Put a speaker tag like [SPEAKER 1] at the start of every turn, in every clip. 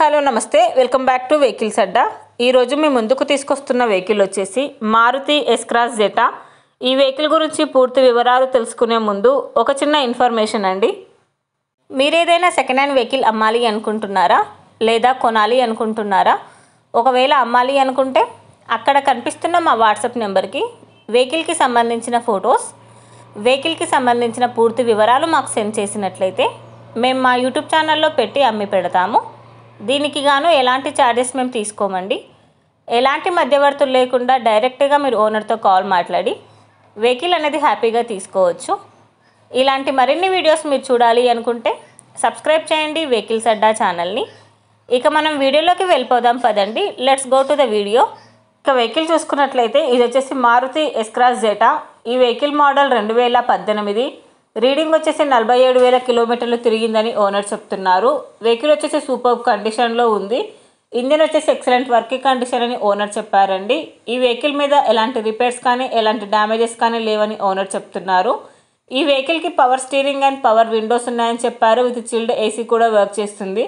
[SPEAKER 1] Hello నమస్తే welcome back to vehicles అడ్డా। ఈరోజు మీ ముందుకు తీసుకొస్తున్న వెహికల్ వచ్చేసి మారుతి ఎస్ క్రాస్ జెటా। ఈ వెహికల్ గురించి పూర్తి వివరాలు తెలుసుకునే ముందు ఒక చిన్న ఇన్ఫర్మేషన్ అండి। మీరు ఏదైనా సెకండ్ హ్యాండ్ వెహికల్ అమ్మాలి అనుకుంటున్నారా లేదా కొనాలి అనుకుంటున్నారా? ఒకవేళ అమ్మాలి అనుకుంటే అక్కడ కనిపిస్తున్న మా వాట్సాప్ నెంబర్కి వెహికల్కి సంబంధించిన ఫొటోస్, వెహికల్కి సంబంధించిన పూర్తి వివరాలు మాకు సెండ్ చేసినట్లయితే మేము మా యూట్యూబ్ ఛానల్లో పెట్టి అమ్మి పెడతాము। దీనికి గాను ఎలాంటి ఛార్జెస్ మేము తీసుకోమండి। ఎలాంటి మధ్యవర్తులు లేకుండా డైరెక్ట్గా మీరు ఓనర్తో కాల్ మాట్లాడి వెహికల్ అనేది హ్యాపీగా తీసుకోవచ్చు। ఇలాంటి మరిన్ని వీడియోస్ మీరు చూడాలి అనుకుంటే సబ్స్క్రైబ్ చేయండి వెహికల్స్ అడ్డా ఛానల్ని। ఇక మనం వీడియోలోకి వెళ్ళిపోదాం పదండి, let's go to the video. ఇక వెహికల్ చూసుకున్నట్లయితే ఇది వచ్చేసి మారుతి ఎస్ క్రాస్ జెటా। ఈ వెహికల్ మోడల్ 2018, రీడింగ్ వచ్చేసి 47,000 కిలోమీటర్లు తిరిగిందని ఓనర్ చెప్తున్నారు। వెహికల్ వచ్చేసి సూపర్ కండిషన్లో ఉంది। ఇంజిన్ వచ్చేసి ఎక్సలెంట్ వర్కింగ్ కండిషన్ అని ఓనర్ చెప్పారండి। ఈ వెహికల్ మీద ఎలాంటి రిపేర్స్ కానీ ఎలాంటి డ్యామేజెస్ కానీ లేవని ఓనర్ చెప్తున్నారు। ఈ వెహికల్కి power steering and power Windows ఉన్నాయని చెప్పారు। విత్ చిల్డ్ ఏసీ కూడా వర్క్ చేస్తుంది।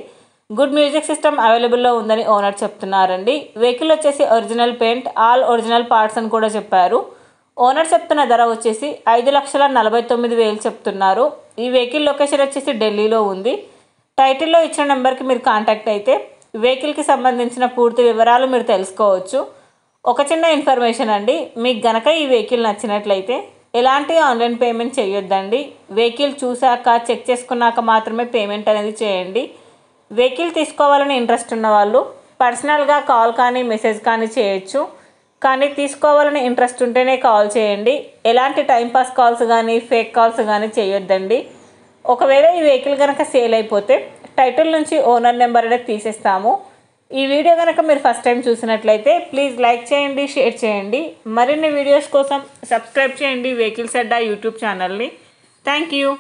[SPEAKER 1] గుడ్ మ్యూజిక్ సిస్టమ్ అవైలబుల్లో ఉందని ఓనర్ చెప్తున్నారండి। వెహికల్ వచ్చేసి original paint, all original parts అని కూడా చెప్పారు। ఓనర్ చెప్తున్న ధర వచ్చేసి 5,49,000 చెప్తున్నారు। ఈ వెహికల్ లొకేషన్ వచ్చేసి ఢిల్లీలో ఉంది। టైటిల్లో ఇచ్చిన నెంబర్కి మీరు కాంటాక్ట్ అయితే వెహికల్కి సంబంధించిన పూర్తి వివరాలు మీరు తెలుసుకోవచ్చు। ఒక చిన్న ఇన్ఫర్మేషన్ అండి, మీకు గనక ఈ వెహికల్ నచ్చినట్లయితే ఎలాంటి ఆన్లైన్ పేమెంట్ చేయొద్దండి। వెహికల్ చూశాక చెక్ చేసుకున్నాక మాత్రమే పేమెంట్ అనేది చేయండి। వెహికల్ తీసుకోవాలని ఇంట్రెస్ట్ ఉన్న వాళ్ళు పర్సనల్గా కాల్ కానీ మెసేజ్ కానీ చేయొచ్చు, కానీ తీసుకోవాలని ఇంట్రెస్ట్ ఉంటేనే కాల్ చేయండి। ఎలాంటి టైంపాస్ కాల్స్ కానీ ఫేక్ కాల్స్ కానీ చేయొద్దండి। ఒకవేళ ఈ వెహికల్ కనుక సేల్ అయిపోతే టైటిల్ నుంచి ఓనర్ నెంబర్ అనేది తీసేస్తాము। ఈ వీడియో కనుక మీరు ఫస్ట్ టైం చూసినట్లయితే ప్లీజ్ లైక్ చేయండి, షేర్ చేయండి। మరిన్ని వీడియోస్ కోసం సబ్స్క్రైబ్ చేయండి వెహికల్స్ అడ్డా యూట్యూబ్ ఛానల్ని। Thank you.